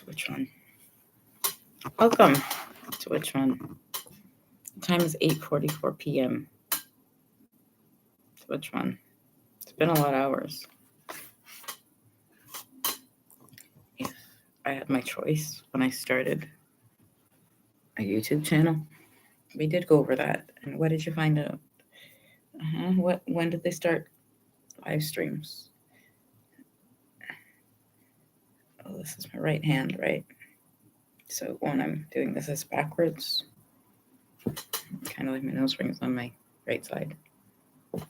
To which one? Welcome. To which one? The time is 8:44 p.m. To which one? It's been a lot of hours. If I had my choice when I started a YouTube channel, we did go over that. And what did you find out? When did they start live streams? Oh, this is my right hand, right? So when I'm doing this backwards, kind of like my nose ring is on my right side. If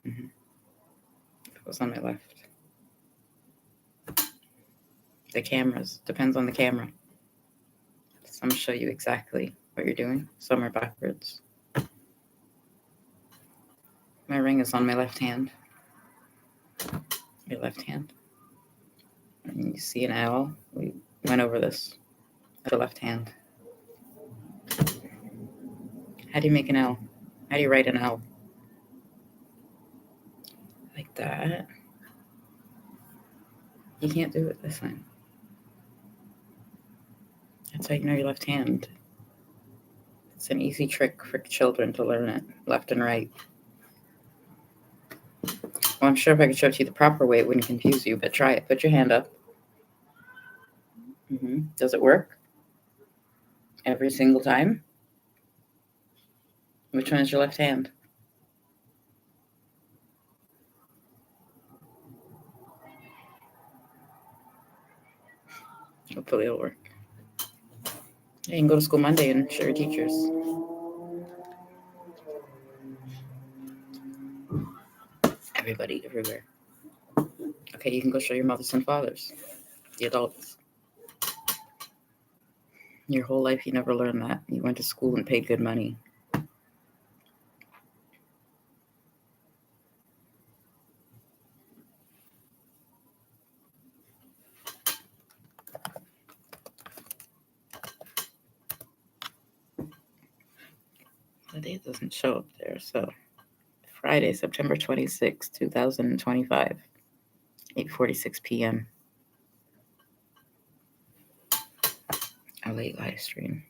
it was on my left. The cameras, depends on the camera. Some show you exactly what you're doing. Some are backwards. My ring is on my left hand. Your left hand. And you see an L. We went over this. The left hand. How do you make an L? How do you write an L? Like that. You can't do it this time. That's how you know your left hand. It's an easy trick for children to learn it, left and right. Well, I'm sure if I could show it to you the proper way, it wouldn't confuse you, but try it. Put your hand up. Does it work? Every single time? Which one is your left hand? Hopefully it'll work. You can go to school Monday and show your teachers. Everybody, everywhere. Okay, you can go show your mothers and fathers, the adults. Your whole life you never learned that. You went to school and paid good money. The date doesn't show up there, so Friday, September 26, 2025, 8:46 p.m. A late live stream.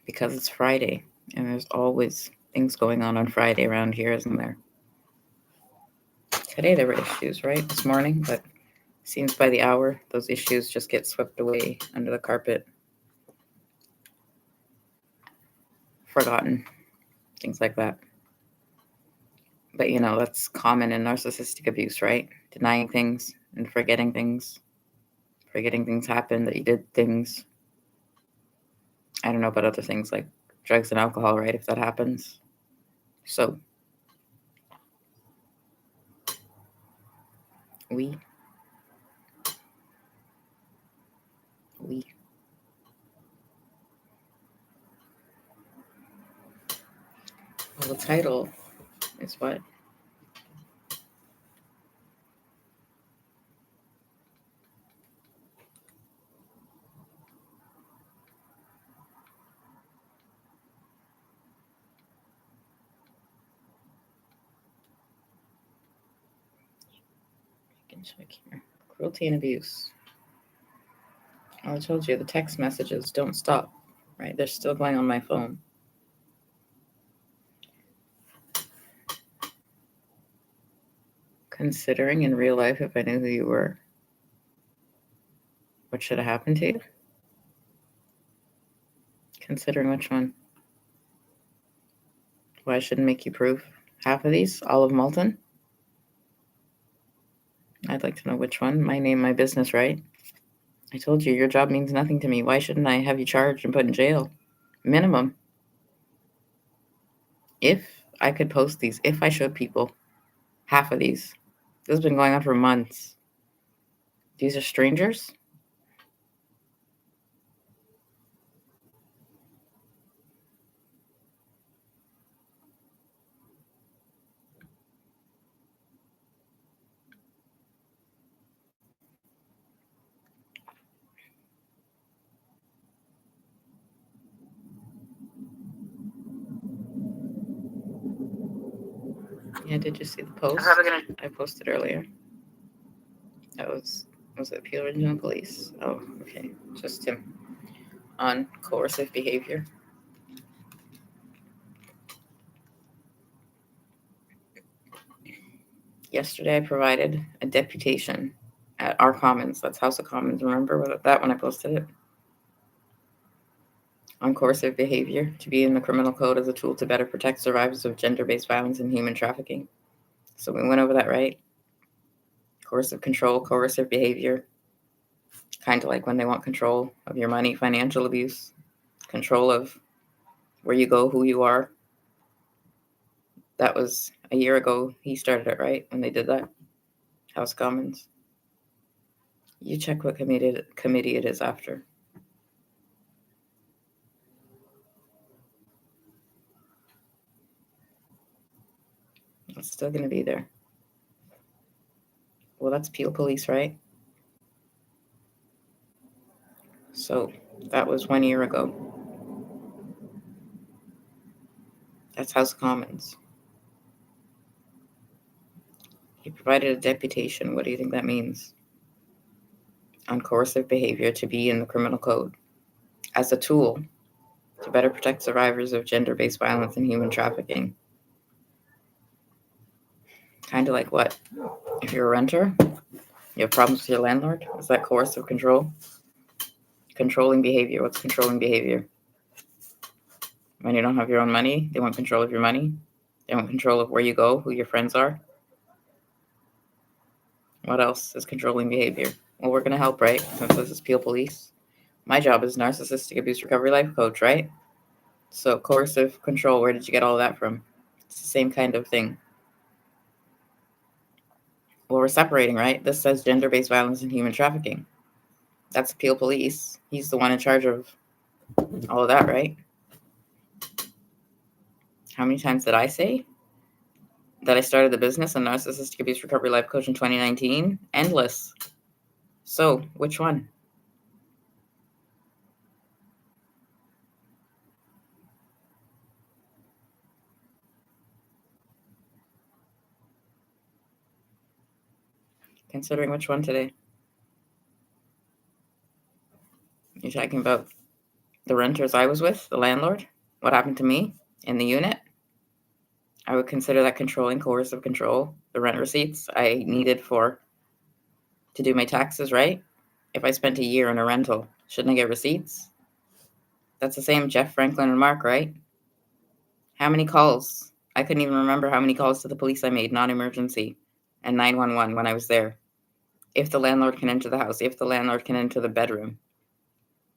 Because it's Friday, and there's always things going on Friday around here, isn't there? Today there were issues, right? This morning, but it seems by the hour, those issues just get swept away under the carpet. Forgotten. Things like that. But, that's common in narcissistic abuse, right? Denying things and forgetting things. Forgetting things happened, that you did things. I don't know about other things like drugs and alcohol, right? If that happens. So, we. Well, the title is what? I can check here. Cruelty and Abuse. Well, I told you the text messages don't stop, right? They're still going on my phone. Considering in real life if I knew who you were, what should have happened to you? Considering which one? Why I shouldn't make you prove half of these? Olive Malton? I'd like to know which one. My name, my business, right? I told you, your job means nothing to me. Why shouldn't I have you charged and put in jail? Minimum. If I could post these, if I showed people half of these, this has been going on for months. These are strangers? Yeah, did you see the post I posted earlier? That was Was it Peel Regional Police? Oh, okay. Just him. On coercive behavior. Yesterday, I provided a deputation at our Commons. That's House of Commons. Remember that when I posted it? On coercive behavior to be in the criminal code as a tool to better protect survivors of gender-based violence and human trafficking. So we went over that, right? Coercive control, coercive behavior. Kind of like when they want control of your money, financial abuse, control of where you go, who you are. That was a year ago. He started it, right? When they did that. House Commons. You check what committee it is after. It's still going to be there. Well, that's Peel Police, right? So that was 1 year ago. That's House Commons. He provided a deputation. What do you think that means? On coercive behavior to be in the criminal code as a tool to better protect survivors of gender-based violence and human trafficking. Kind of like what? If you're a renter, you have problems with your landlord? Is that coercive control? Controlling behavior. What's controlling behavior? When you don't have your own money, they want control of your money. They want control of where you go, who your friends are. What else is controlling behavior? Well, we're going to help, right? Since this is Peel Police. My job is Narcissistic Abuse Recovery Life Coach, right? So coercive control, where did you get all of that from? It's the same kind of thing. Well, we're separating, right? This says gender-based violence and human trafficking. That's Peel Police. He's the one in charge of all of that, right? How many times did I say that I started the business on Narcissistic Abuse Recovery Life Coach in 2019? Endless. So, which one? Considering which one today? You're talking about the renters I was with, the landlord? What happened to me in the unit? I would consider that controlling, coercive control. The rent receipts I needed to do my taxes, right? If I spent a year in a rental, shouldn't I get receipts? That's the same Jeff, Franklin, and Mark, right? How many calls? I couldn't even remember how many calls to the police I made, non-emergency, and 911 when I was there. If the landlord can enter the house, if the landlord can enter the bedroom.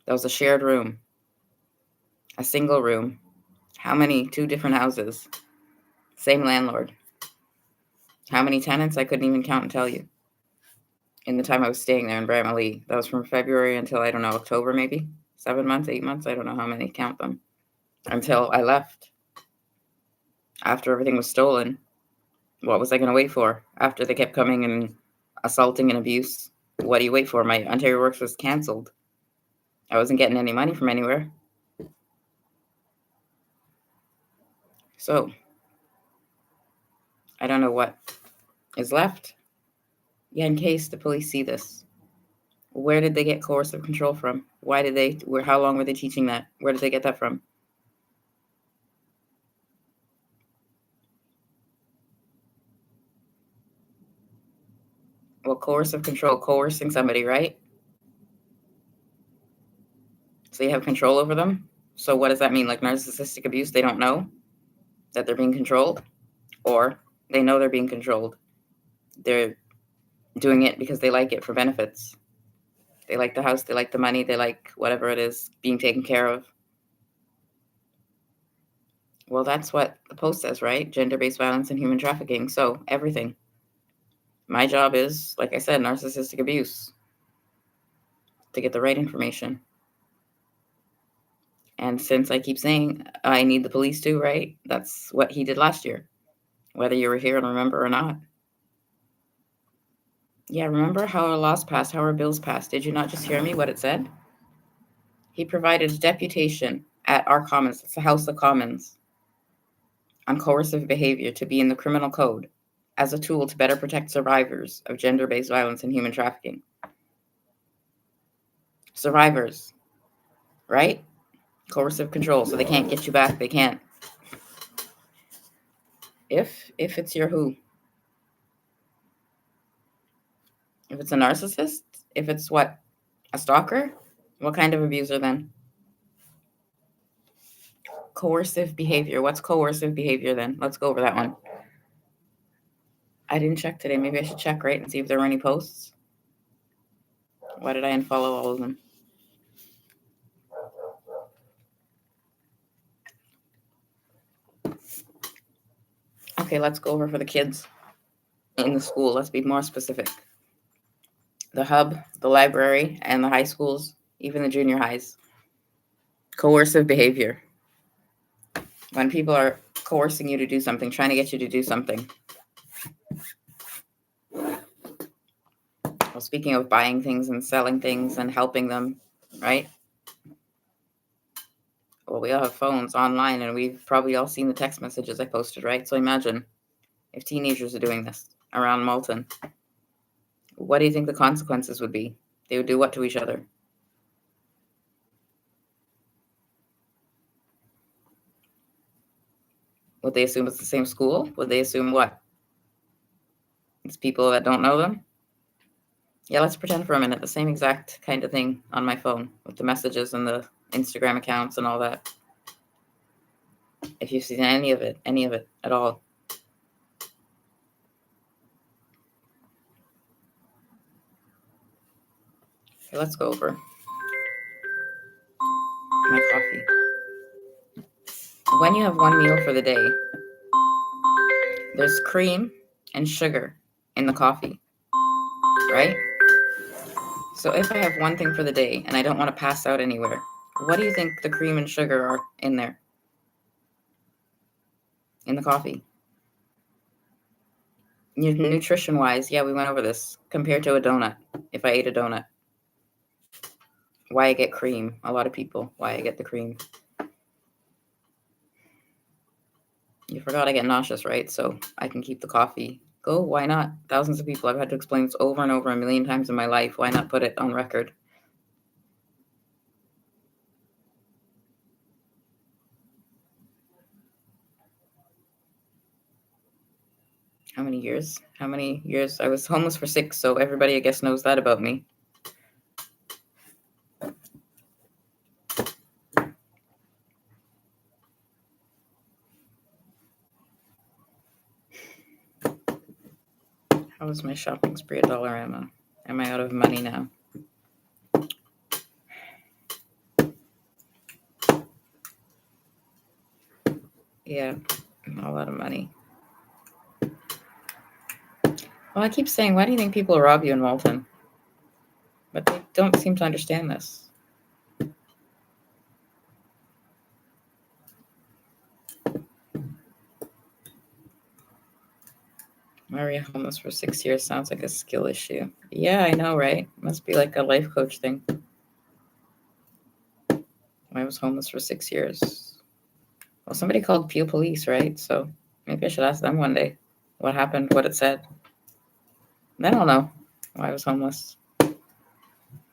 That was a shared room, a single room. How many? 2 different houses. Same landlord. How many tenants? I couldn't even count and tell you. In the time I was staying there in Bramalea. That was from February until, I don't know, October maybe? 7 months, 8 months? I don't know how many, count them. Until I left. After everything was stolen. What was I going to wait for? After they kept coming and assaulting and abuse. What do you wait for? My Ontario Works was cancelled. I wasn't getting any money from anywhere. So, I don't know what is left. Yeah, in case the police see this. Where did they get coercive control from? How long were they teaching that? Where did they get that from? Well, coercive control, coercing somebody, right? So you have control over them. So what does that mean? Like narcissistic abuse, they don't know that they're being controlled, or they know they're being controlled. They're doing it because they like it for benefits. They like the house, they like the money, they like whatever it is being taken care of. Well, that's what the post says, right? Gender-based violence and human trafficking. So everything. My job is, like I said, narcissistic abuse, to get the right information. And since I keep saying I need the police too, right? That's what he did last year, whether you were here and remember or not. Yeah, remember how our laws passed, how our bills passed? Did you not just hear me, what it said? He provided a deputation at our Commons, it's the House of Commons, on coercive behavior to be in the criminal code as a tool to better protect survivors of gender-based violence and human trafficking. Survivors, right? Coercive control, so they can't get you back. They can't. If it's your who? If it's a narcissist? If it's what? A stalker? What kind of abuser then? Coercive behavior. What's coercive behavior then? Let's go over that one. I didn't check today. Maybe I should check, right, and see if there were any posts. Why did I unfollow all of them? Okay, let's go over for the kids in the school. Let's be more specific. The hub, the library, and the high schools, even the junior highs. Coercive behavior. When people are coercing you to do something, trying to get you to do something. Well, speaking of buying things and selling things and helping them, right? Well, we all have phones online, and we've probably all seen the text messages I posted, right? So imagine if teenagers are doing this around Malton. What do you think the consequences would be? They would do what to each other? Would they assume it's the same school? Would they assume what? It's people that don't know them? Yeah, let's pretend for a minute the same exact kind of thing on my phone with the messages and the Instagram accounts and all that. If you've seen any of it at all. Okay, let's go over my coffee. When you have one meal for the day, there's cream and sugar in the coffee, right? So if I have one thing for the day and I don't want to pass out anywhere, what do you think the cream and sugar are in there? In the coffee? Nutrition-wise, yeah, we went over this. Compared to a donut, if I ate a donut. Why I get cream, a lot of people, why I get the cream. You forgot I get nauseous, right? So I can keep the coffee. Go, why not? Thousands of people, I've had to explain this over and over a million times in my life. Why not put it on record? How many years? How many years? I was homeless for 6, so everybody, I guess, knows that about me. How was my shopping spree at Dollarama? Am I out of money now? Yeah, not a lot of money. Well, I keep saying, why do you think people rob you in Walton? But they don't seem to understand this. Maria homeless for 6 years sounds like a skill issue. Yeah, I know, right? Must be like a life coach thing. I was homeless for 6 years. Well, somebody called Peel Police, right? So maybe I should ask them one day what happened, what it said. They don't know why I was homeless,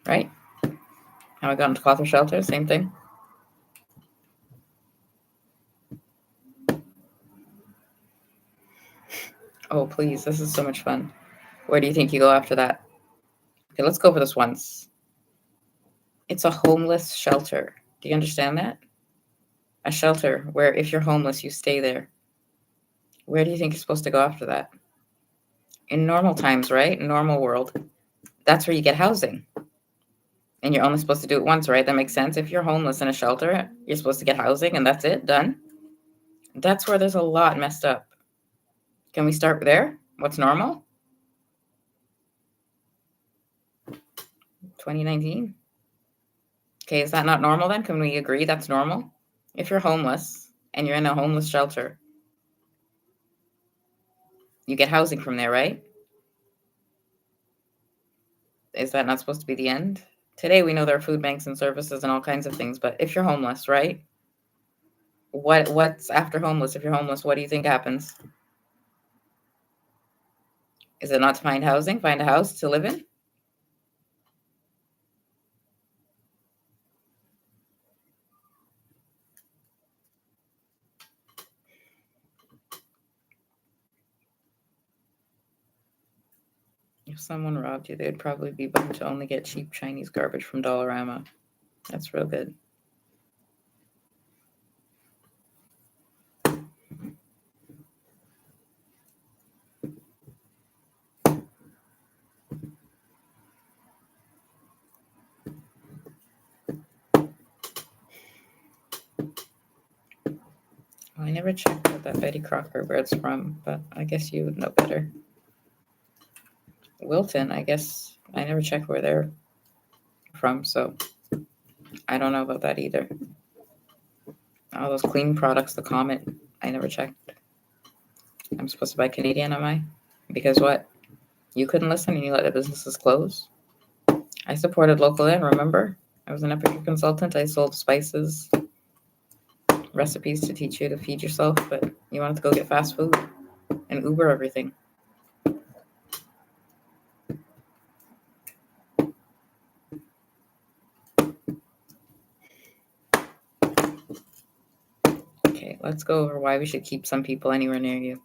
right? How I got into cloth shelter, same thing. Oh, please, this is so much fun. Where do you think you go after that? Okay, let's go for this once. It's a homeless shelter. Do you understand that? A shelter where if you're homeless, you stay there. Where do you think you're supposed to go after that? In normal times, right? In normal world, that's where you get housing. And you're only supposed to do it once, right? That makes sense. If you're homeless in a shelter, you're supposed to get housing and that's it, done. That's where there's a lot messed up. Can we start there? What's normal? 2019? Okay, is that not normal then? Can we agree that's normal? If you're homeless and you're in a homeless shelter, you get housing from there, right? Is that not supposed to be the end? Today we know there are food banks and services and all kinds of things, but if you're homeless, right? What's after homeless? If you're homeless, what do you think happens? Is it not to find housing, find a house to live in? If someone robbed you, they'd probably be bummed to only get cheap Chinese garbage from Dollarama. That's real good. Well, I never checked what that Betty Crocker bird's from, but I guess you would know better. Wilton, I guess I never checked where they're from, so I don't know about that either. All those clean products, the Comet, I never checked. I'm supposed to buy Canadian, am I? Because what? You couldn't listen and you let the businesses close? I supported local in, remember? I was an Epic consultant. I sold spices, recipes to teach you to feed yourself, but you wanted to go get fast food and Uber everything. Okay, let's go over why we should keep some people anywhere near you.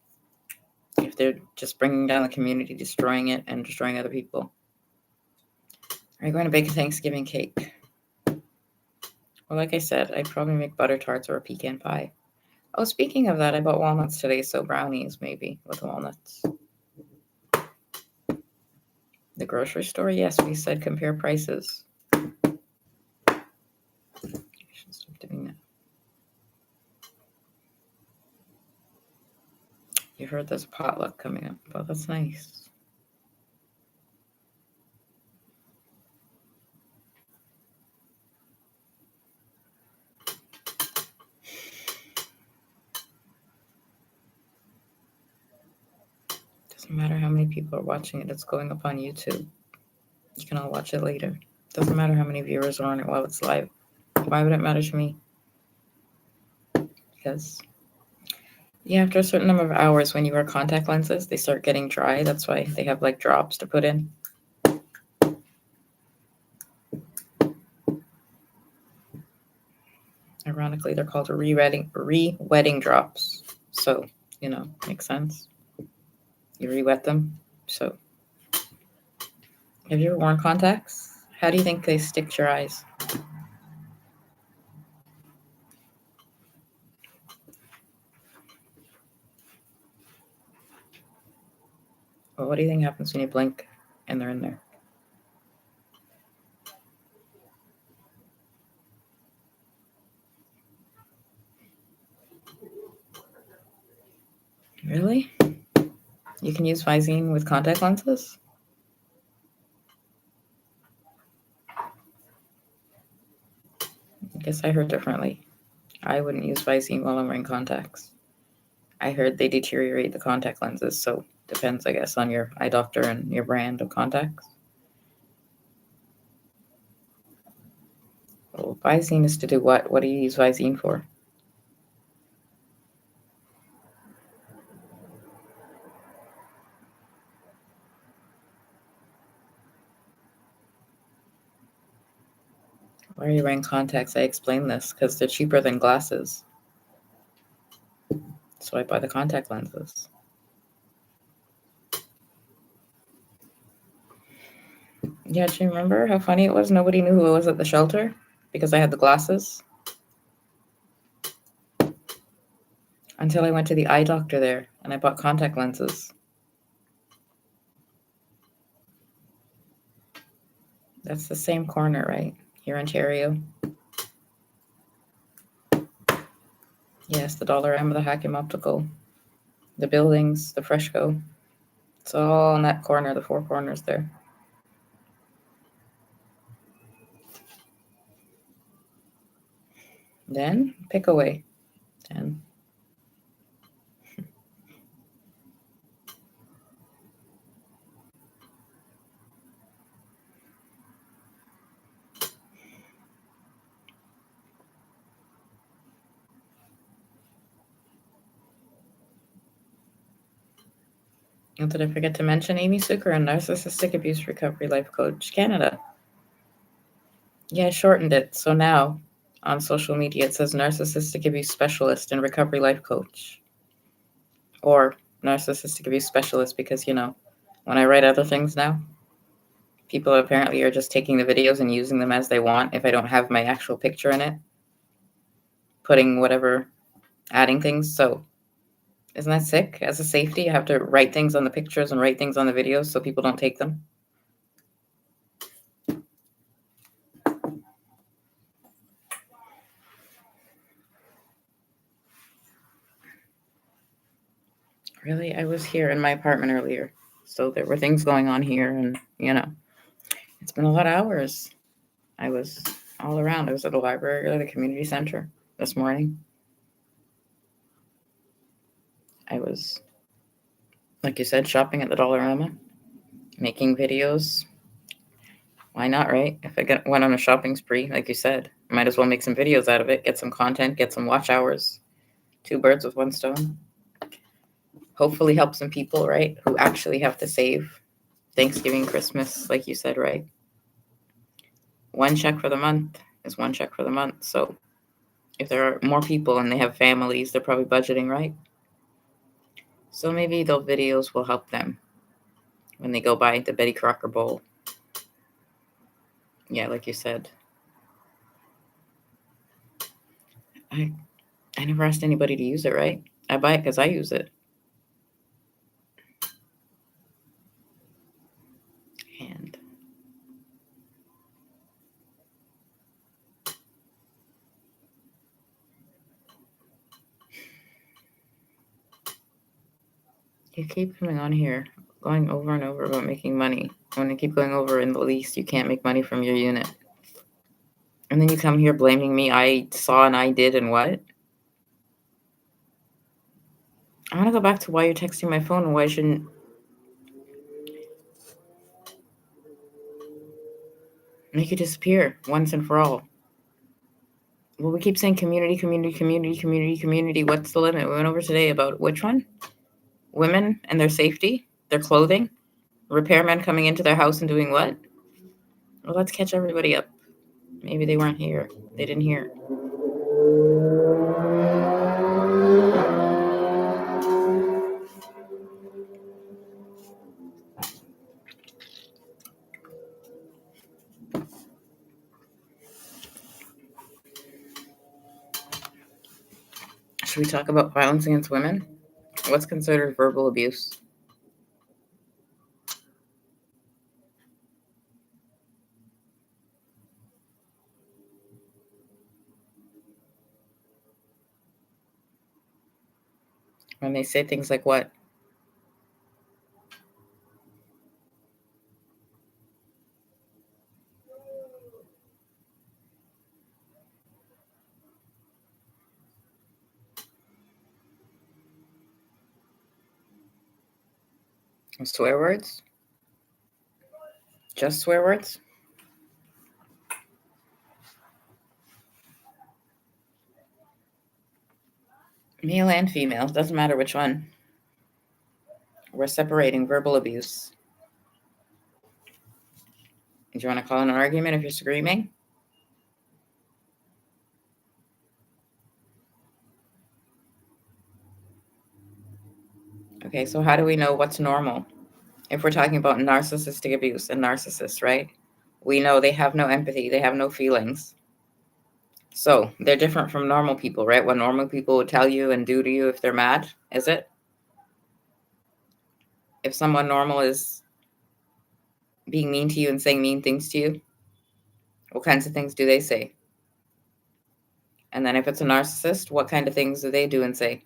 If they're just bringing down the community, destroying it, and destroying other people. Are you going to bake a Thanksgiving cake? Well, like I said, I'd probably make butter tarts or a pecan pie. Oh, speaking of that, I bought walnuts today, so brownies maybe with walnuts. The grocery store? Yes, we said compare prices. I should stop doing that. You heard there's a potluck coming up. Well, that's nice. Doesn't matter how many people are watching it. It's going up on YouTube. You can all watch it later. Doesn't matter how many viewers are on it while it's live. Why would it matter to me? Because after a certain number of hours, when you wear contact lenses, they start getting dry. That's why they have like drops to put in. Ironically, they're called re-wetting drops. So, makes sense. You re-wet them. So, have you ever worn contacts? How do you think they stick to your eyes? Well, what do you think happens when you blink and they're in there? Really? You can use Visine with contact lenses? I guess I heard differently. I wouldn't use Visine while I'm wearing contacts. I heard they deteriorate the contact lenses, so depends, I guess, on your eye doctor and your brand of contacts. Well, Visine is to do what? What do you use Visine for? Why are you wearing contacts? I explained this because they're cheaper than glasses. So I buy the contact lenses. Yeah, do you remember how funny it was? Nobody knew who it was at the shelter because I had the glasses. Until I went to the eye doctor there and I bought contact lenses. That's the same corner, right? Here in Ontario. Yes, the Dollarama, the Hakim Optical, the buildings, the Freshco. It's all in that corner, the four corners there. Then pick away. 10. And did I forget to mention Amy Seukeran, Narcissistic Abuse Recovery Life Coach Canada? Yeah, I shortened it. So now on social media it says Narcissistic Abuse Specialist and Recovery Life Coach. Or Narcissistic Abuse Specialist because, When I write other things now, people apparently are just taking the videos and using them as they want if I don't have my actual picture in it. Putting whatever, adding things. So isn't that sick? As a safety, I have to write things on the pictures and write things on the videos so people don't take them. Really? I was here in my apartment earlier. So there were things going on here and, it's been a lot of hours. I was all around. I was at the library or the community center this morning. I was, like you said, shopping at the Dollarama, making videos. Why not, right? If I went on a shopping spree, like you said, I might as well make some videos out of it, get some content, get some watch hours. 2 birds with 1 stone. Hopefully help some people, right, who actually have to save. Thanksgiving, Christmas, like you said, right? 1 check for the month is 1 check for the month. So if there are more people and they have families, they're probably budgeting, right? So maybe those videos will help them when they go buy the Betty Crocker bowl. Yeah, like you said. I never asked anybody to use it, right? I buy it because I use it. And you keep coming on here, going over and over about making money. When I keep going over in the least, you can't make money from your unit. And then you come here blaming me. I saw and I did and what? I want to go back to why you're texting my phone and why I shouldn't make you disappear once and for all. Well, we keep saying community, community, community, community, community. What's the limit? We went over today about which one? Women and their safety, their clothing, repairmen coming into their house and doing what? Well, let's catch everybody up. Maybe they weren't here. They didn't hear. Should we talk about violence against women? What's considered verbal abuse? When they say things like what? Swear words? Just swear words? Male and female, doesn't matter which one. We're separating verbal abuse. Do you want to call an argument if you're screaming? Okay, so how do we know what's normal? If we're talking about narcissistic abuse and narcissists, right? We know they have no empathy, they have no feelings. So they're different from normal people, right? What normal people would tell you and do to you if they're mad, is it? If someone normal is being mean to you and saying mean things to you, what kinds of things do they say? And then if it's a narcissist, what kind of things do they do and say?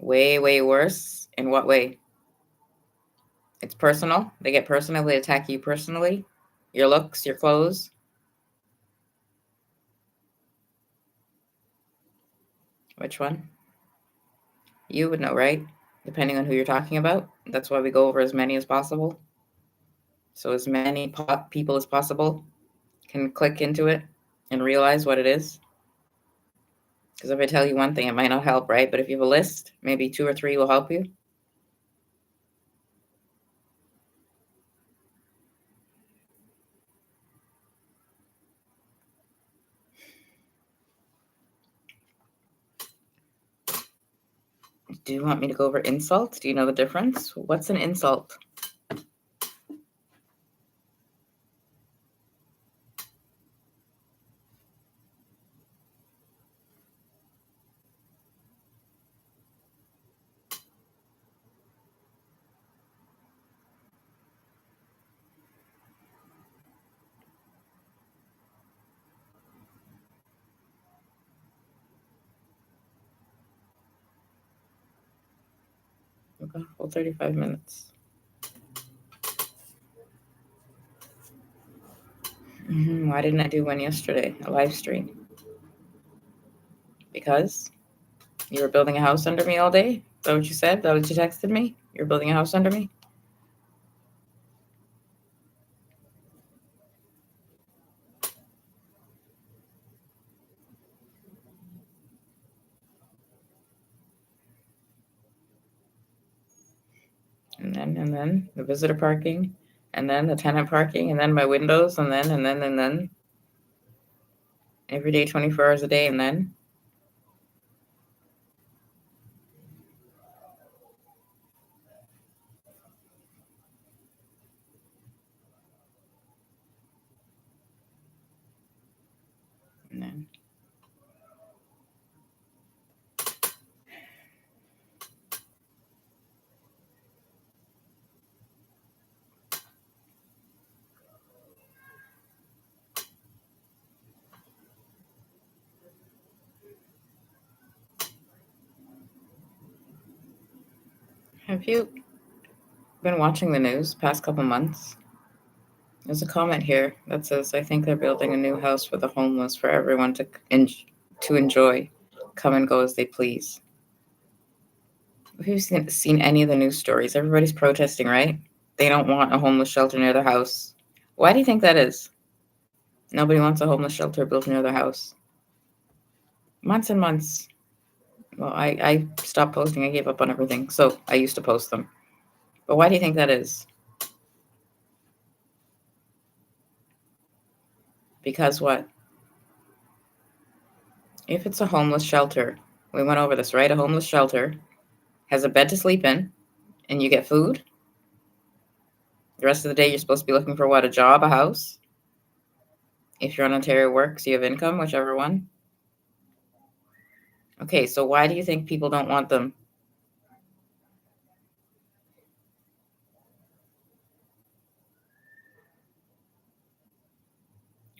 Way, way worse. In what way? It's personal. They get personal. They attack you personally. Your looks, your clothes. Which one? You would know, right? Depending on who you're talking about. That's why we go over as many as possible. So as many people as possible can click into it and realize what it is. Because if I tell you one thing, it might not help, right? But if you have a list, maybe 2 or 3 will help you. Do you want me to go over insults? Do you know the difference? What's an insult? Okay, well, 35 minutes. Why didn't I do one yesterday? A live stream? Because you were building a house under me all day? Is that what you said? That what you texted me? You're building a house under me? And then the visitor parking, and then the tenant parking, and then my windows, and then every day, 24 hours a day, and then and then. Have you been watching the news past couple months? There's a comment here that says, "I think they're building a new house for the homeless for everyone to enjoy, come and go as they please." Have you seen any of the news stories? Everybody's protesting, right? They don't want a homeless shelter near their house. Why do you think that is? Nobody wants a homeless shelter built near their house. Months and months. Well, I stopped posting. I gave up on everything. So I used to post them. But why do you think that is? Because what? If it's a homeless shelter, we went over this, right? A homeless shelter has a bed to sleep in, and you get food. The rest of the day, you're supposed to be looking for what? A job, a house? If you're on Ontario Works, you have income, whichever one. Okay, so why do you think people don't want them?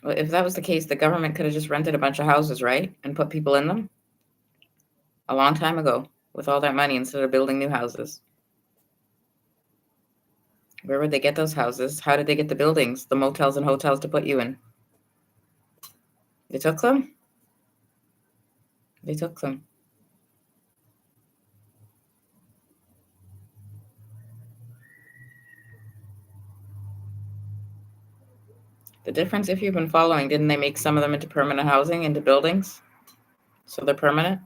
Well, if that was the case, the government could have just rented a bunch of houses, right? And put people in them a long time ago with all that money instead of building new houses. Where would they get those houses? How did they get the buildings, the motels and hotels to put you in? They took them? They took them. The difference, if you've been following, didn't they make some of them into permanent housing, into buildings? So they're permanent?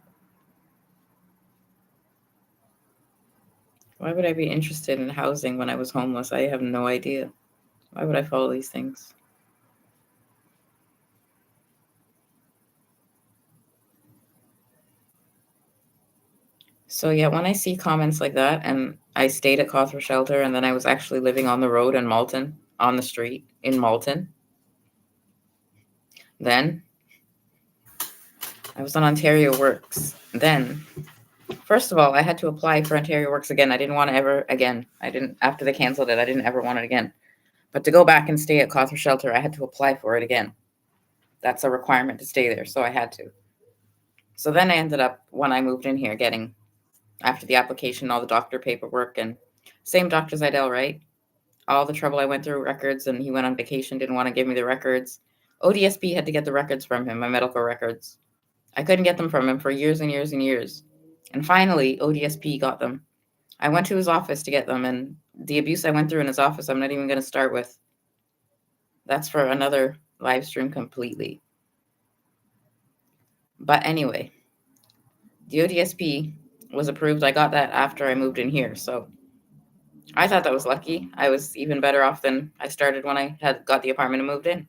Why would I be interested in housing when I was homeless? I have no idea. Why would I follow these things? So yeah, when I see comments like that, and I stayed at Cawthra Shelter, and then I was actually living on the road in Malton, on the street in Malton. Then I was on Ontario Works. Then, first of all, I had to apply for Ontario Works again. I didn't want to ever again. I didn't, after they canceled it, I didn't ever want it again. But to go back and stay at Cawthra Shelter, I had to apply for it again. That's a requirement to stay there, so I had to. So then I ended up, when I moved in here, getting, after the application, all the doctor paperwork, and same Dr. Zidell, right? All the trouble I went through, records, and he went on vacation, didn't want to give me the records. ODSP had to get the records from him, my medical records. I couldn't get them from him for years and years and years. And finally, ODSP got them. I went to his office to get them, and the abuse I went through in his office, I'm not even going to start with. That's for another live stream completely. But anyway, the ODSP was approved. I got that after I moved in here, so I thought that was lucky. I was even better off than I started when I had got the apartment and moved in.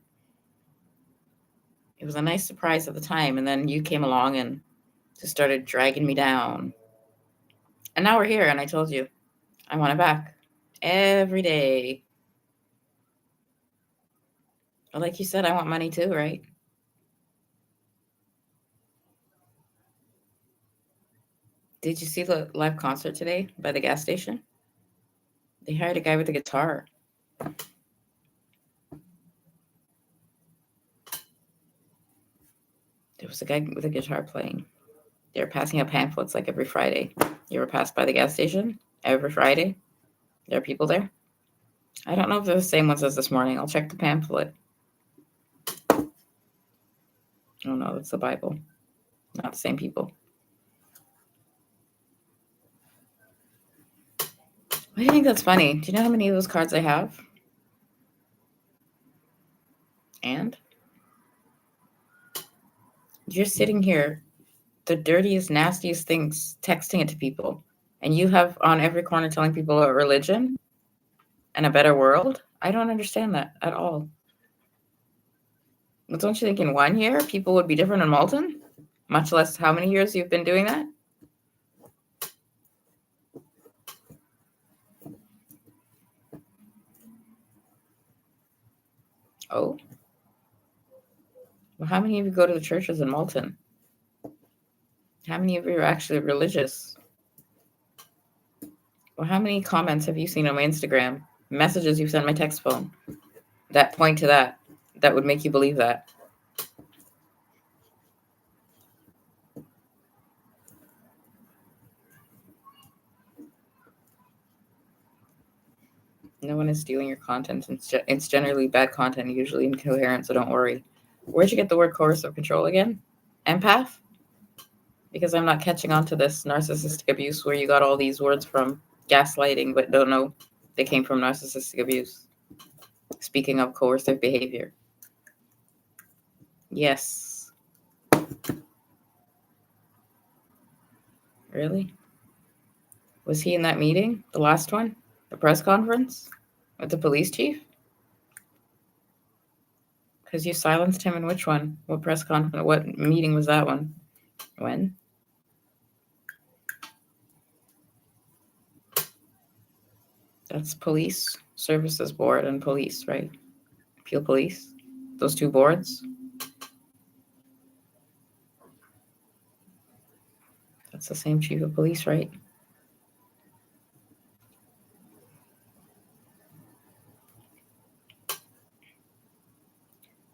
It was a nice surprise at the time, and then you came along and just started dragging me down. And now we're here, and I told you, I want it back every day. Like you said, I want money too, right? Did you see the live concert today by the gas station? They hired a guy with a guitar. There was a guy with a guitar playing. They were passing out pamphlets like every Friday. You ever pass by the gas station? Every Friday? There are people there? I don't know if they're the same ones as this morning. I'll check the pamphlet. Oh no, that's the Bible. Not the same people. Why do you think that's funny? Do you know how many of those cards I have? And you're sitting here, the dirtiest, nastiest things, texting it to people. And you have on every corner telling people about religion and a better world? I don't understand that at all. But don't you think in 1 year people would be different in Malton? Much less how many years you've been doing that? Oh? Well, how many of you go to the churches in Malton? How many of you are actually religious? Well, how many comments have you seen on my Instagram? Messages you've sent my text phone that point to that would make you believe that? No one is stealing your content. It's generally bad content, usually incoherent, so don't worry. Where'd you get the word coercive control again? Empath? Because I'm not catching on to this narcissistic abuse where you got all these words from gaslighting, but don't know they came from narcissistic abuse. Speaking of coercive behavior. Yes. Really? Was he in that meeting? The last one? The press conference? With the police chief? Because you silenced him in which one? What press conference? What meeting was that one? When? That's Police Services Board and police, right? Peel Police? Those two boards? That's the same chief of police, right?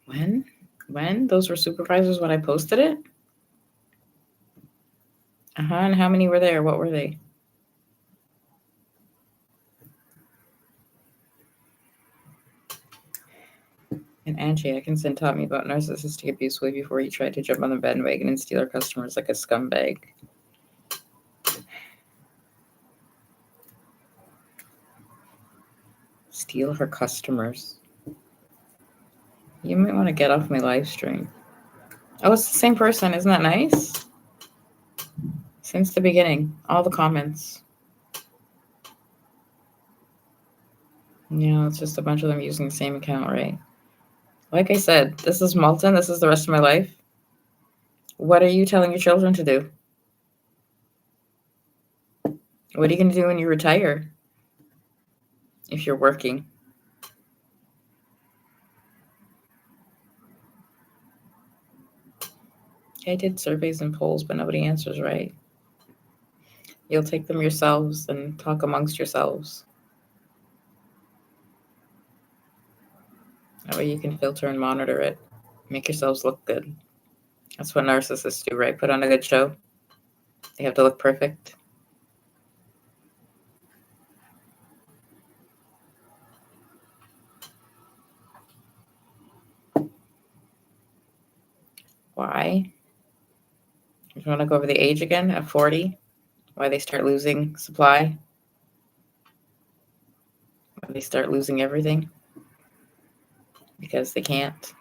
When? When? Those were supervisors when I posted it? And how many were there? What were they? And Angie Atkinson taught me about narcissistic abuse way before he tried to jump on the bandwagon and steal our customers like a scumbag. Steal her customers. You might want to get off my live stream. Oh, it's the same person. Isn't that nice? Since the beginning, all the comments. Yeah, it's just a bunch of them using the same account, right? Like I said, this is Malton. This is the rest of my life. What are you telling your children to do? What are you going to do when you retire? If you're working? I did surveys and polls, but nobody answers right. You'll take them yourselves and talk amongst yourselves. That way you can filter and monitor it. Make yourselves look good. That's what narcissists do, right? Put on a good show. They have to look perfect. Why? You want to go over the age again at 40? Why they start losing supply? Why they start losing everything? Because they can't.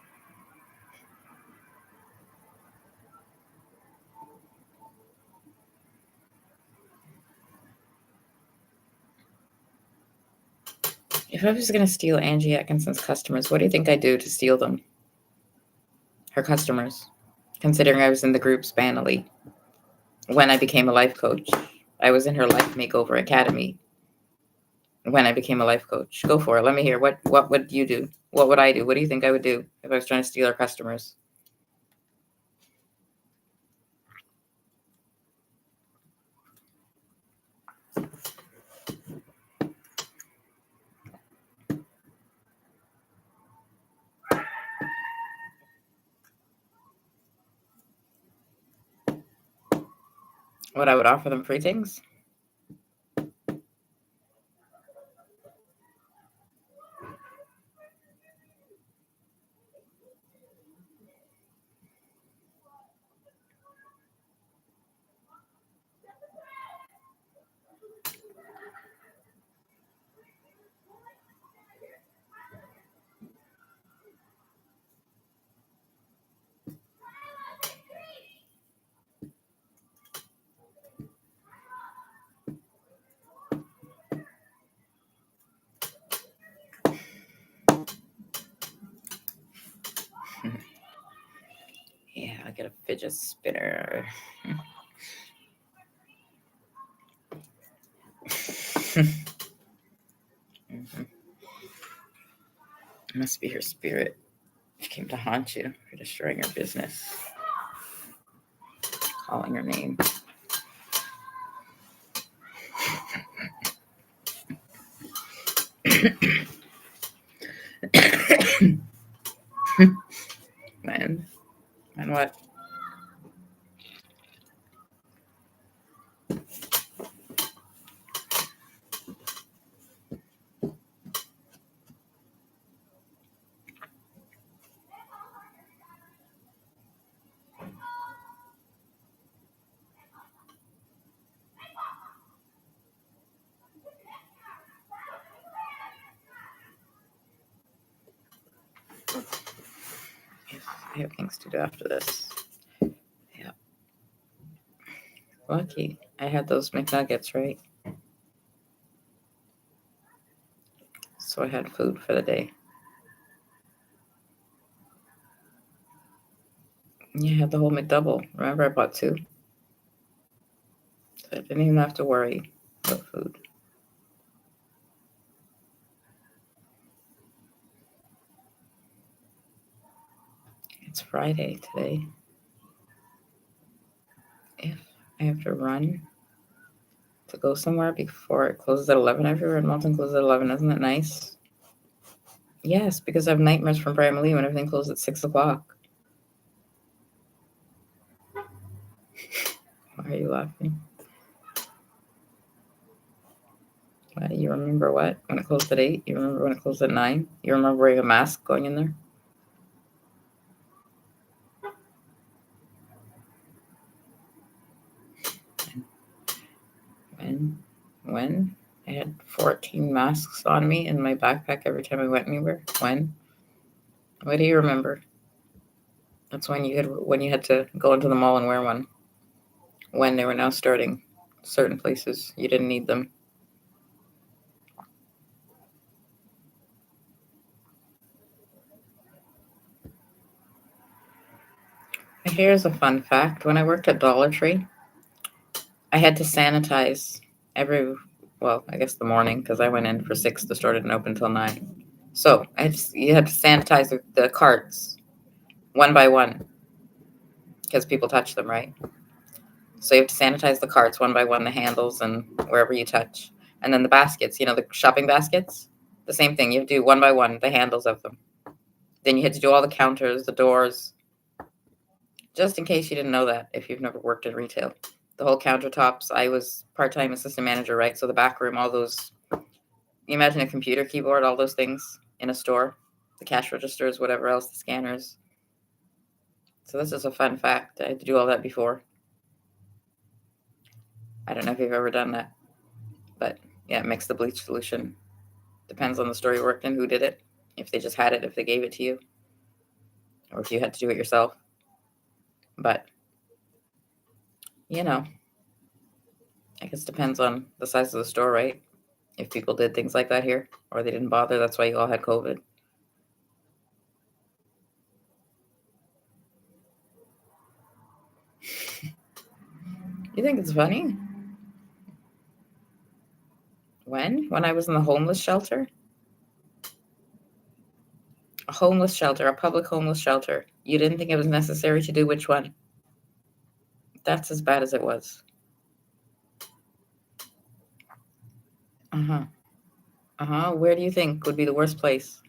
If I was going to steal Angie Atkinson's customers, what do you think I'd do to steal them? Her customers. Considering I was in the group Spanily when I became a life coach. I was in her Life Makeover Academy when I became a life coach. Go for it. Let me hear. What would you do? What would I do? What do you think I would do if I was trying to steal our customers? What I would offer them free things? Yeah, I'll get a fidget spinner. Mhm. It must be her spirit. She came to haunt you for destroying your business, calling your name. Man, and what? I have things to do after this. Yeah. Lucky. I had those McNuggets, right? So I had food for the day. Yeah, I had the whole McDouble. Remember, I bought 2. So I didn't even have to worry about food. It's Friday today. If I have to run to go somewhere before it closes at 11 everywhere, and Malton closes at 11. Isn't it nice? Yes, because I have nightmares from Bramley when everything closes at 6 o'clock. Why are you laughing? You remember what? When it closed at 8? You remember when it closed at 9? You remember wearing a mask going in there? When? I had 14 masks on me in my backpack every time I went anywhere. When? What do you remember? That's when you had to go into the mall and wear one. When they were now starting certain places, you didn't need them. Here's a fun fact. When I worked at Dollar Tree, I had to sanitize I guess the morning, because I went in for 6. The store didn't open until 9. So you had to sanitize the carts one by one because people touch them, right? So you have to sanitize the carts one by one, the handles and wherever you touch. And then the baskets, the shopping baskets, the same thing. You have to do one by one, the handles of them. Then you had to do all the counters, the doors, just in case you didn't know that if you've never worked in retail. The whole countertops. I was part-time assistant manager, right? So the back room, all those, you imagine a computer keyboard, all those things in a store, the cash registers, whatever else, the scanners. So this is a fun fact. I had to do all that before. I don't know if you've ever done that, but yeah, mix the bleach solution. Depends on the store you worked in, who did it, if they just had it, if they gave it to you, or if you had to do it yourself. But, I guess depends on the size of the store, right? If people did things like that here, or they didn't bother, that's why you all had COVID. You think it's funny? When I was in the homeless shelter? A homeless shelter, a public homeless shelter. You didn't think it was necessary to do which one? That's as bad as it was. Uh-huh. Uh-huh. Where do you think would be the worst place?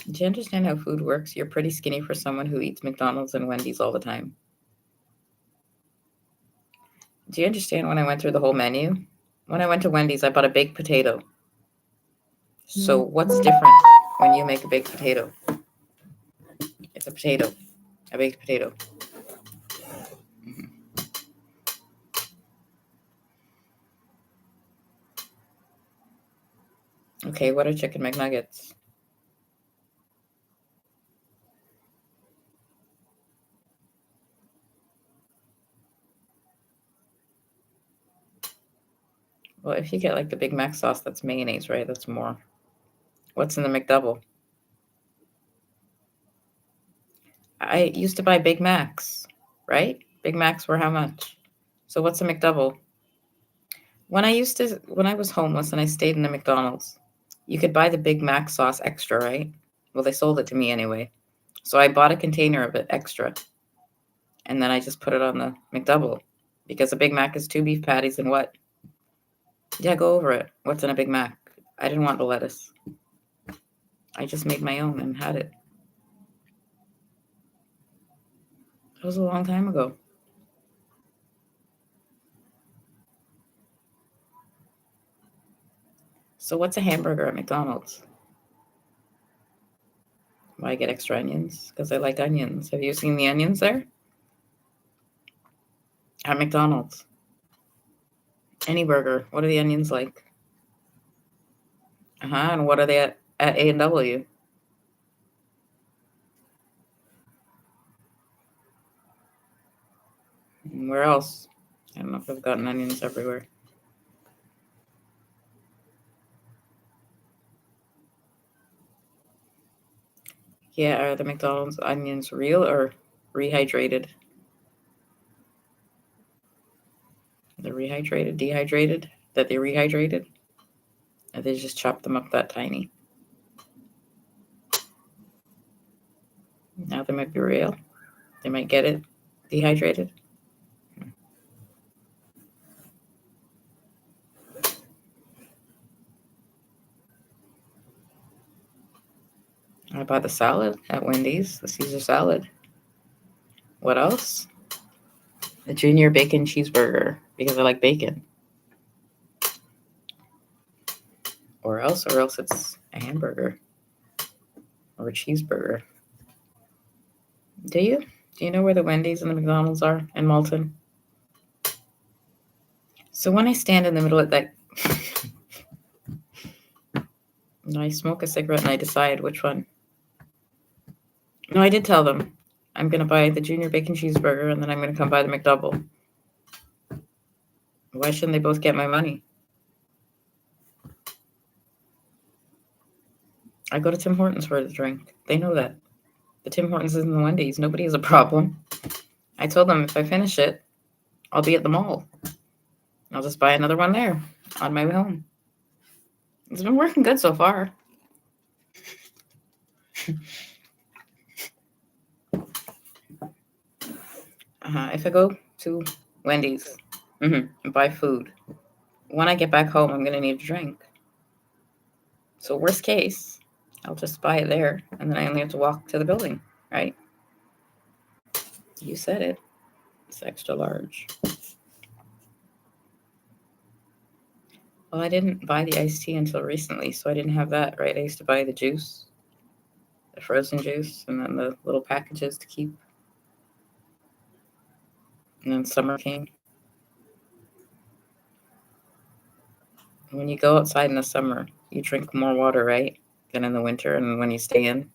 Do you understand how food works? You're pretty skinny for someone who eats McDonald's and Wendy's all the time. Do you understand when I went through the whole menu? When I went to Wendy's, I bought a baked potato. So what's different when you make a baked potato? It's a potato, a baked potato. Mhm. Okay, what are chicken McNuggets? Well, if you get like the Big Mac sauce, that's mayonnaise, right? That's more. What's in the McDouble? I used to buy Big Macs, right? Big Macs were how much? So what's a McDouble? When I was homeless and I stayed in a McDonald's, you could buy the Big Mac sauce extra, right? Well, they sold it to me anyway. So I bought a container of it extra, and then I just put it on the McDouble because a Big Mac is 2 beef patties and what? Yeah, go over it. What's in a Big Mac? I didn't want the lettuce. I just made my own and had it. It was a long time ago. So what's a hamburger at McDonald's? Why I get extra onions? Because I like onions. Have you seen the onions there? At McDonald's. Any burger. What are the onions like? Uh-huh. And what are they at A&W? And where else? I don't know if I've gotten onions everywhere. Yeah, are the McDonald's onions real or rehydrated? They're rehydrated, dehydrated, that they rehydrated? Or they just chop them up that tiny? Now they might be real. They might get it dehydrated. I bought the salad at Wendy's, the Caesar salad. What else? The junior bacon cheeseburger because I like bacon. Or else it's a hamburger or a cheeseburger. Do you? Do you know where the Wendy's and the McDonald's are in Malton? So when I stand in the middle of that, I smoke a cigarette and I decide which one. No, I did tell them I'm going to buy the junior bacon cheeseburger and then I'm going to come buy the McDouble. Why shouldn't they both get my money? I go to Tim Hortons for the drink. They know that. The Tim Hortons isn't the Wendy's. Nobody has a problem. I told them if I finish it, I'll be at the mall. I'll just buy another one there on my way home. It's been working good so far. If I go to Wendy's and buy food, when I get back home, I'm going to need a drink. So worst case, I'll just buy it there, and then I only have to walk to the building, right? You said it. It's extra large. Well, I didn't buy the iced tea until recently, so I didn't have that, right? I used to buy the juice, the frozen juice, and then the little packages to keep. And then summer came. When you go outside in the summer, you drink more water, right? Than in the winter and when you stay in.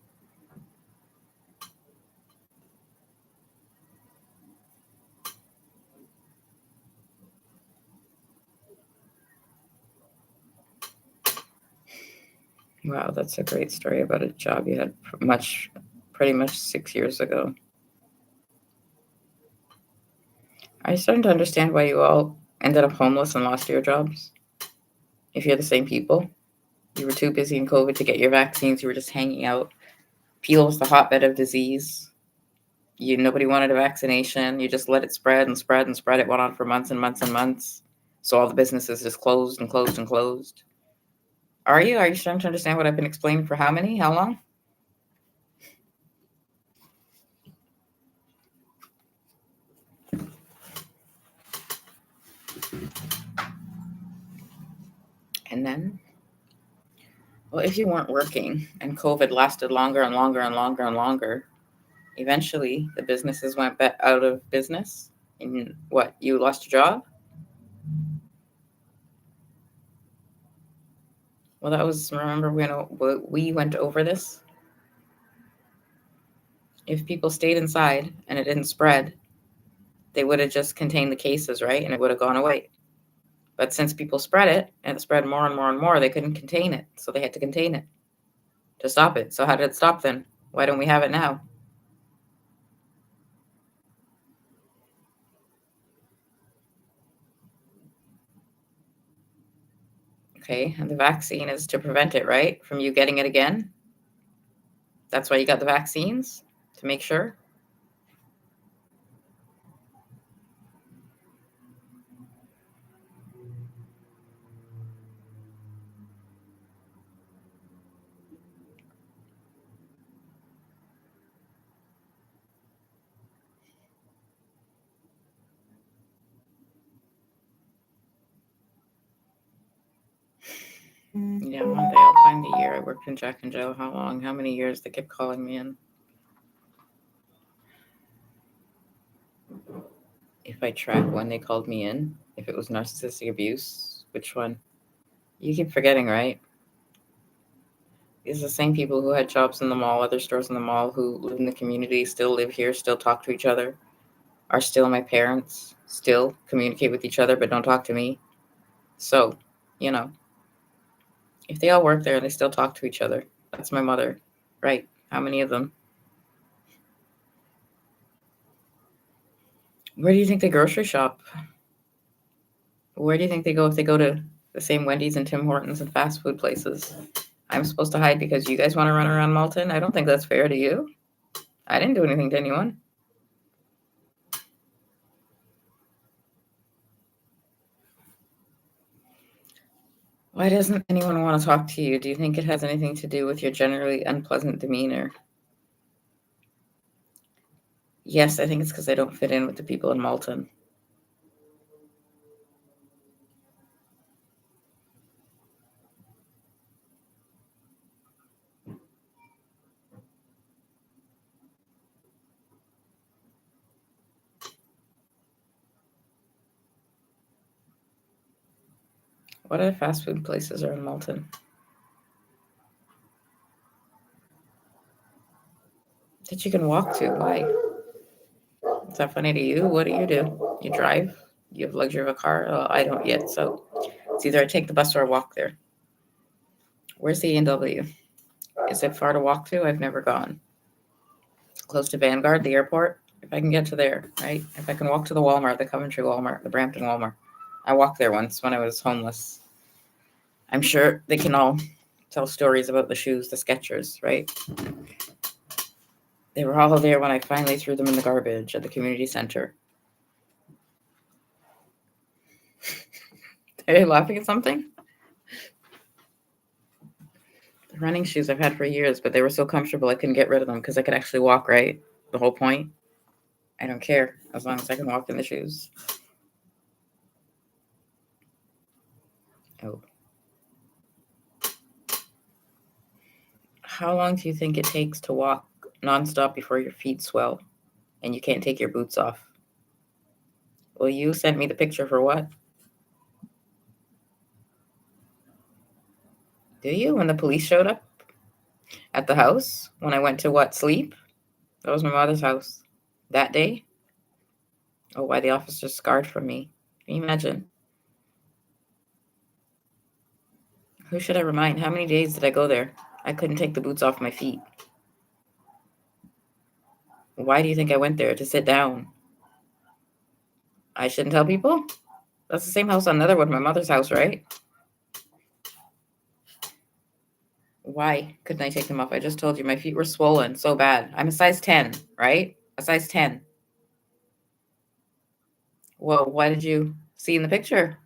Wow, that's a great story about a job you had pretty much 6 years ago. Are you starting to understand why you all ended up homeless and lost your jobs? If you're the same people, you were too busy in COVID to get your vaccines. You were just hanging out. Peel was the hotbed of disease. Nobody wanted a vaccination. You just let it spread and spread and spread. It went on for months and months and months. So all the businesses just closed and closed and closed. Are you? Are you starting to understand what I've been explaining for how many? How long? And then, well, if you weren't working and COVID lasted longer and longer and longer and longer, eventually the businesses went out of business. And what? You lost your job? Well, that was, remember when we went over this? If people stayed inside and it didn't spread, they would have just contained the cases, right? And it would have gone away. But since people spread it and it spread more and more and more, they couldn't contain it. So they had to contain it to stop it. So how did it stop then? Why don't we have it now? Okay, and the vaccine is to prevent it, right? From you getting it again. That's why you got the vaccines, to make sure. Yeah, one day I'll find the year I worked in Jack and Jill. How long? How many years they kept calling me in? If I track when they called me in, if it was narcissistic abuse, which one? You keep forgetting, right? These are the same people who had jobs in the mall, other stores in the mall, who live in the community, still live here, still talk to each other, are still my parents, still communicate with each other, but don't talk to me. So, you know, if they all work there and they still talk to each other, that's my mother, right? How many of them? Where do you think they grocery shop? Where do you think they go if they go to the same Wendy's and Tim Hortons and fast food places? I'm supposed to hide because you guys want to run around Malton? I don't think that's fair to you. I didn't do anything to anyone. Why doesn't anyone want to talk to you? Do you think it has anything to do with your generally unpleasant demeanor? Yes, I think it's because I don't fit in with the people in Malton. What other fast food places are in Malton that you can walk to? Why? Is that funny to you? What do? You drive? You have luxury of a car? I don't yet. So it's either I take the bus or I walk there. Where's the A&W? Is it far to walk to? I've never gone. Close to Vanguard, the airport? If I can get to there, right? If I can walk to the Walmart, the Coventry Walmart, the Brampton Walmart. I walked there once when I was homeless. I'm sure they can all tell stories about the shoes, the Skechers, right? They were all there when I finally threw them in the garbage at the community center. Are you laughing at something? The running shoes I've had for years, but they were so comfortable I couldn't get rid of them because I could actually walk, right? The whole point. I don't care as long as I can walk in the shoes. Oh. How long do you think it takes to walk nonstop before your feet swell and you can't take your boots off? Well, you sent me the picture for what? Do you? When the police showed up at the house? When I went to what? Sleep? That was my mother's house. That day? Oh, why the officer's scarred from me. Can you imagine? Who should I remind? How many days did I go there? I couldn't take the boots off my feet. Why do you think I went there? To sit down. I shouldn't tell people? That's the same house on Netherwood, my mother's house, right? Why couldn't I take them off? I just told you my feet were swollen so bad. I'm a size 10, right? A size 10. Well, why did you see in the picture?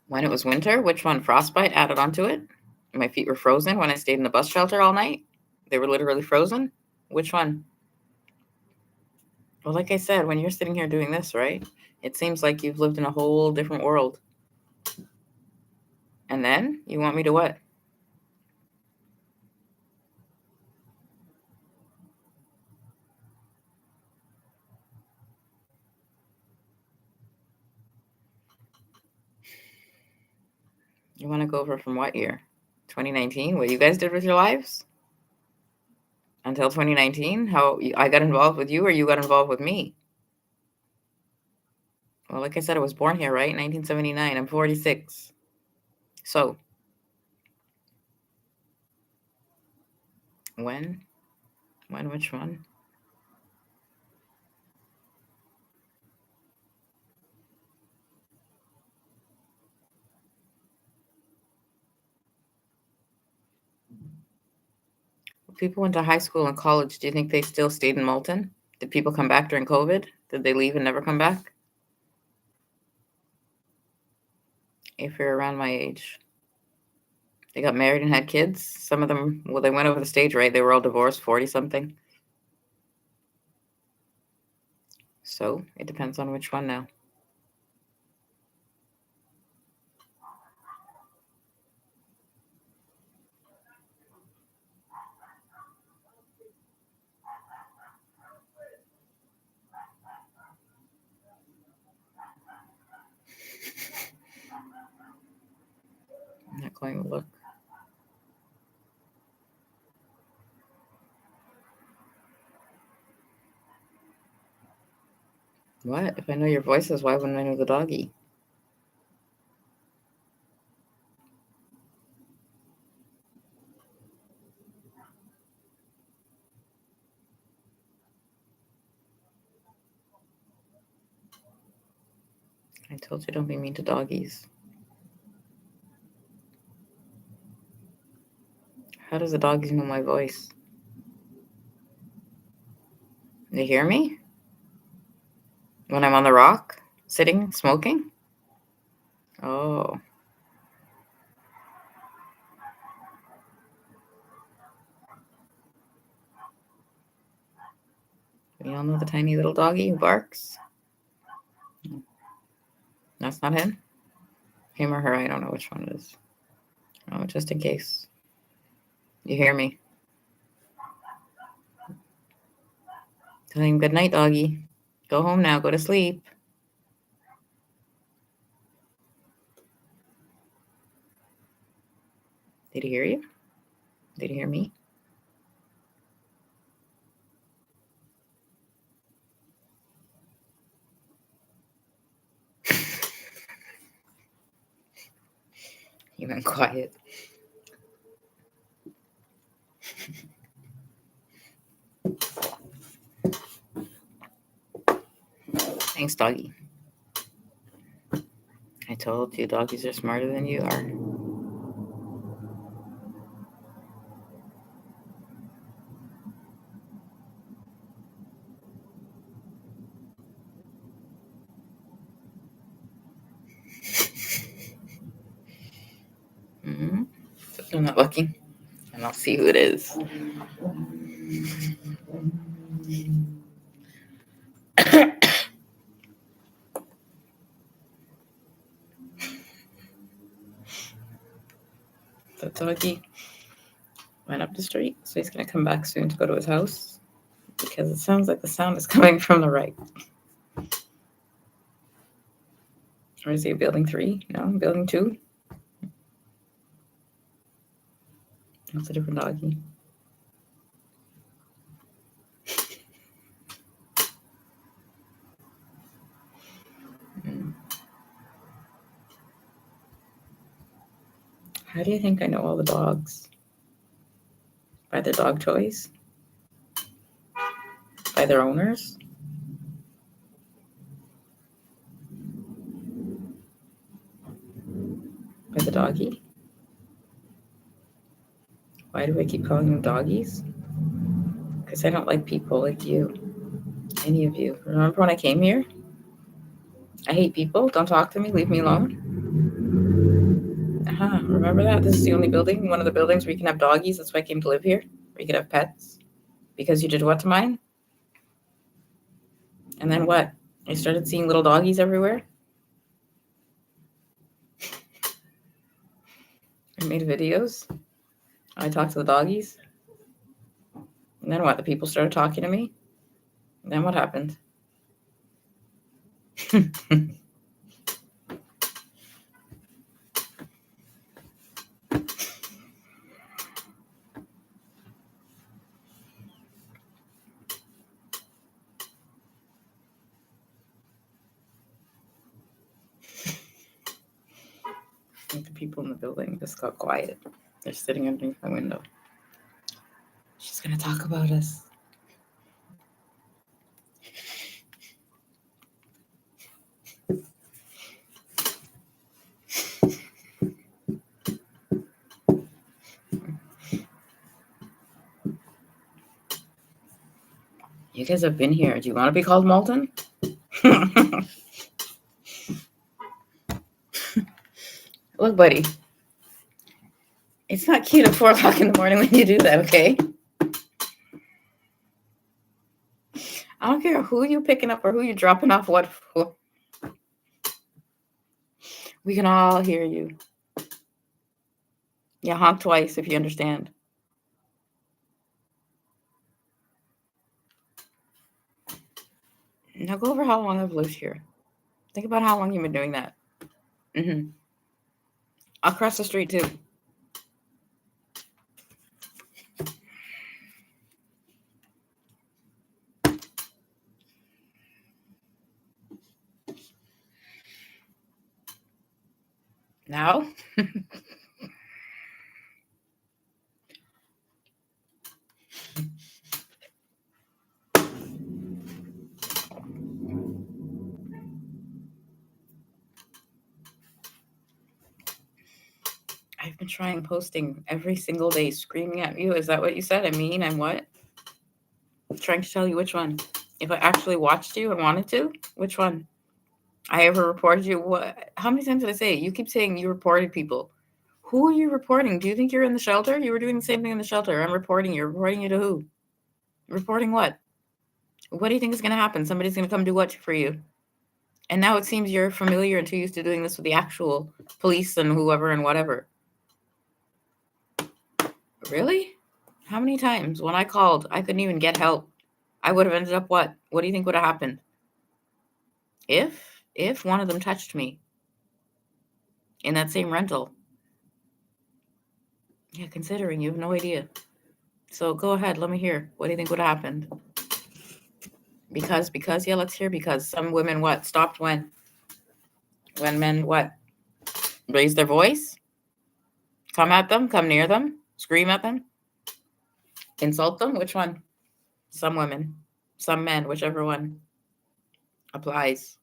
When it was winter? Which one? Frostbite added onto it? My feet were frozen when I stayed in the bus shelter all night? They were literally frozen? Which one? Well, like I said, when you're sitting here doing this, right? It seems like you've lived in a whole different world. And then you want me to what? You want to go over from what year? 2019? What you guys did with your lives? Until 2019? How I got involved with you or you got involved with me? Well, like I said, I was born here, right? 1979. I'm 46. So, when? Which one? People went to high school and college. Do you think they still stayed in Malton? Did people come back during COVID? Did they leave and never come back? If you're around my age. They got married and had kids. Some of them, well, they went over the stage, right? They were all divorced, 40 something. So it depends on which one now. I'm not going to look. What? If I know your voices, why wouldn't I know the doggy? I told you don't be mean to doggies. How does the doggies know my voice? They hear me? When I'm on the rock? Sitting? Smoking? Oh. We all know the tiny little doggy who barks? That's not him? Him or her? I don't know which one it is. Oh, just in case. You hear me? Tell him good night, doggy. Go home now. Go to sleep. Did he hear you? Did he hear me? He went quiet. Thanks, doggy. I told you doggies are smarter than you are. Mm-hmm. I'm not looking. And I'll see who it is. The doggy went up the street, so he's going to come back soon to go to his house because it sounds like the sound is coming from the right. Or is he building 3? No, building 2. That's a different doggy. How do you think I know all the dogs? By their dog toys? By their owners? By the doggy? Why do I keep calling them doggies? Because I don't like people like you. Any of you. Remember when I came here? I hate people. Don't talk to me. Leave me alone. Remember that? This is the only building, one of the buildings where you can have doggies. That's why I came to live here. Where you could have pets. Because you did what to mine? And then what? I started seeing little doggies everywhere. I made videos. I talked to the doggies. And then what? The people started talking to me. And then what happened? The people in the building just got quiet. They're sitting underneath my window. She's going to talk about us. You guys have been here. Do you want to be called Molten? Look, buddy. It's not cute at 4 o'clock in the morning when you do that, okay? I don't care who you're picking up or who you're dropping off what for. We can all hear you. Yeah, honk twice if you understand. Now go over how long I've lived here. Think about how long you've been doing that. Across the street, too. Now? I've been trying posting every single day, screaming at you. Is that what you said? I mean, I'm what? I'm trying to tell you which one. If I actually watched you and wanted to, which one? I ever reported you? What? How many times did I say it? You keep saying you reported people. Who are you reporting? Do you think you're in the shelter? You were doing the same thing in the shelter. I'm reporting you. Reporting you to who? Reporting what? What do you think is going to happen? Somebody's going to come do what for you? And now it seems you're familiar and too used to doing this with the actual police and whoever and whatever. Really? How many times? When I called, I couldn't even get help. I would have ended up what? What do you think would have happened? If one of them touched me in that same rental. Yeah, considering you have no idea. So go ahead, let me hear. What do you think would have happened? Because, yeah, let's hear because some women what? Stopped when? When men what? Raise their voice? Come at them? Come near them? Scream at them? Insult them? Which one? Some women. Some men, whichever one applies.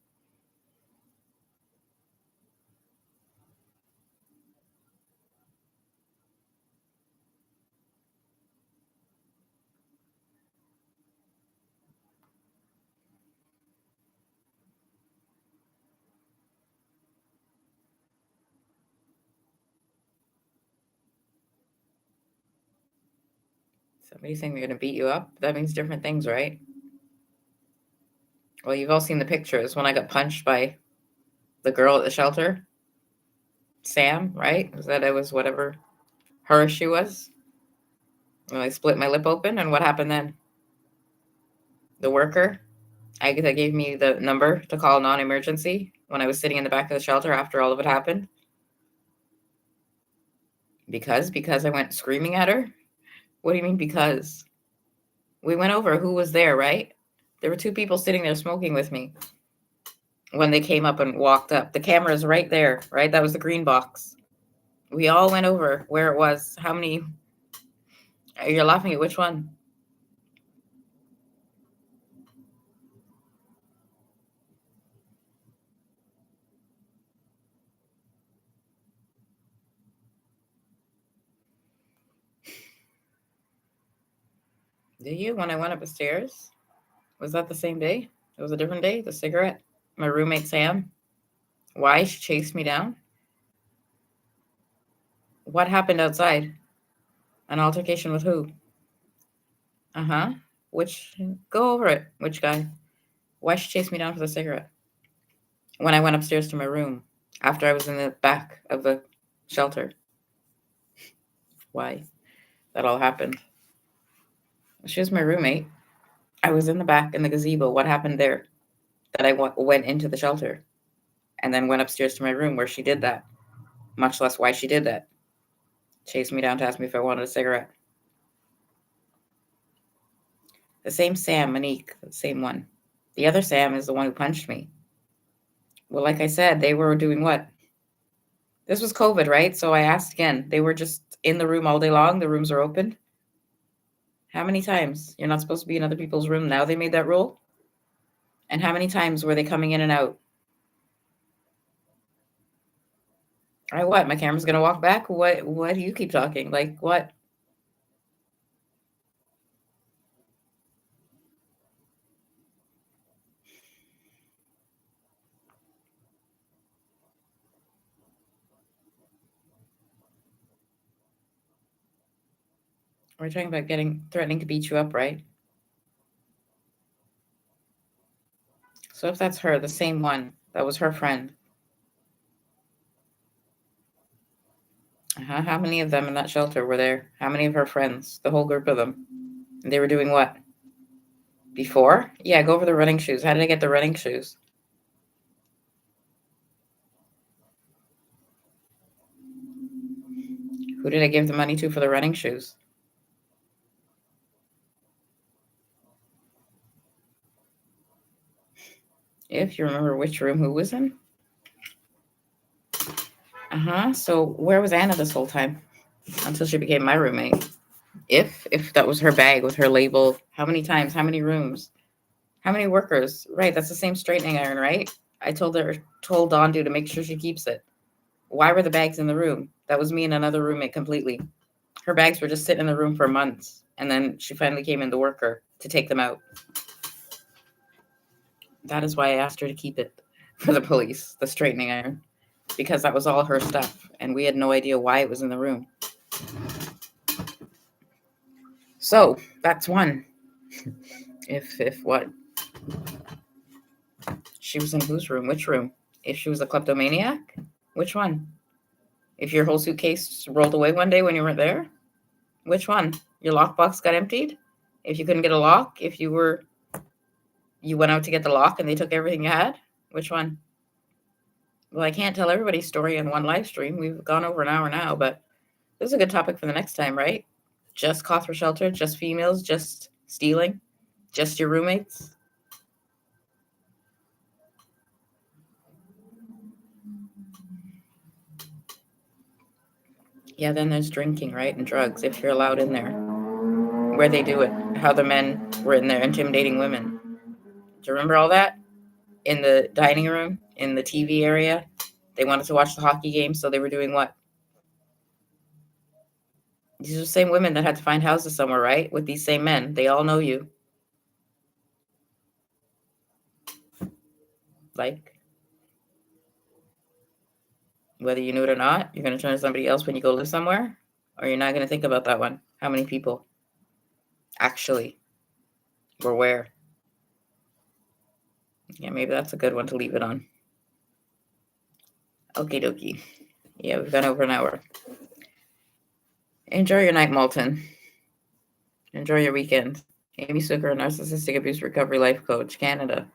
Somebody's saying they're going to beat you up. That means different things, right? Well, you've all seen the pictures when I got punched by the girl at the shelter. Sam, right? Was that it was whatever her she was? When I split my lip open, and what happened then? The worker, they gave me the number to call non-emergency when I was sitting in the back of the shelter after all of it happened. Because I went screaming at her? What do you mean because? We went over who was there, right? There were 2 people sitting there smoking with me when they came up and walked up. The camera is right there, right? That was the green box. We all went over where it was. How many? You're laughing at which one? Did you? When I went up the stairs? Was that the same day? It was a different day? The cigarette? My roommate Sam? Why? She chased me down? What happened outside? An altercation with who? Uh-huh. Go over it. Which guy? Why she chased me down for the cigarette? When I went upstairs to my room after I was in the back of the shelter. Why? That all happened. She was my roommate. I was in the back in the gazebo. What happened there? That I went into the shelter and then went upstairs to my room where she did that. Much less why she did that. Chased me down to ask me if I wanted a cigarette. The same Sam, Monique, the same one. The other Sam is the one who punched me. Well, like I said, they were doing what? This was COVID, right? So I asked again. They were just in the room all day long. The rooms are open. How many times? You're not supposed to be in other people's room. Now they made that rule. And how many times were they coming in and out? What? My camera's gonna walk back? What do you keep talking? Like what? We're talking about threatening to beat you up, right? So if that's her, the same one, that was her friend. How many of them in that shelter were there? How many of her friends? The whole group of them. And they were doing what? Before? Yeah, go over the running shoes. How did I get the running shoes? Who did I give the money to for the running shoes? If you remember which room who was in? So where was Anna this whole time? Until she became my roommate. If that was her bag with her label, how many times? How many rooms? How many workers? Right, that's the same straightening iron, right? I told Dondu to make sure she keeps it. Why were the bags in the room? That was me and another roommate completely. Her bags were just sitting in the room for months, and then she finally came in, the worker, to take them out. That is why I asked her to keep it for the police, the straightening iron, because that was all her stuff, and we had no idea why it was in the room. So that's one. If what? She was in whose room? Which room? If she was a kleptomaniac? Which one? If your whole suitcase rolled away one day when you weren't there? Which one? Your lockbox got emptied? If you couldn't get a lock? If you went out to get the lock and they took everything you had? Which one? Well, I can't tell everybody's story in one live stream. We've gone over an hour now, but this is a good topic for the next time, right? Just Cothra Shelter, just females, just stealing, just your roommates. Yeah, then there's drinking, right? And drugs, if you're allowed in there. Where they do it, how the men were in there intimidating women. Do you remember all that? In the dining room, in the TV area, they wanted to watch the hockey game, so they were doing what? These are the same women that had to find houses somewhere, right? With these same men. They all know you. Like, whether you knew it or not, you're going to turn to somebody else when you go live somewhere, or you're not going to think about that one. How many people actually were where? Yeah, maybe that's a good one to leave it on. Okie dokie. Yeah, we've gone over an hour. Enjoy your night, Malton. Enjoy your weekend. Amy Seukeran, Narcissistic Abuse Recovery Life Coach, Canada.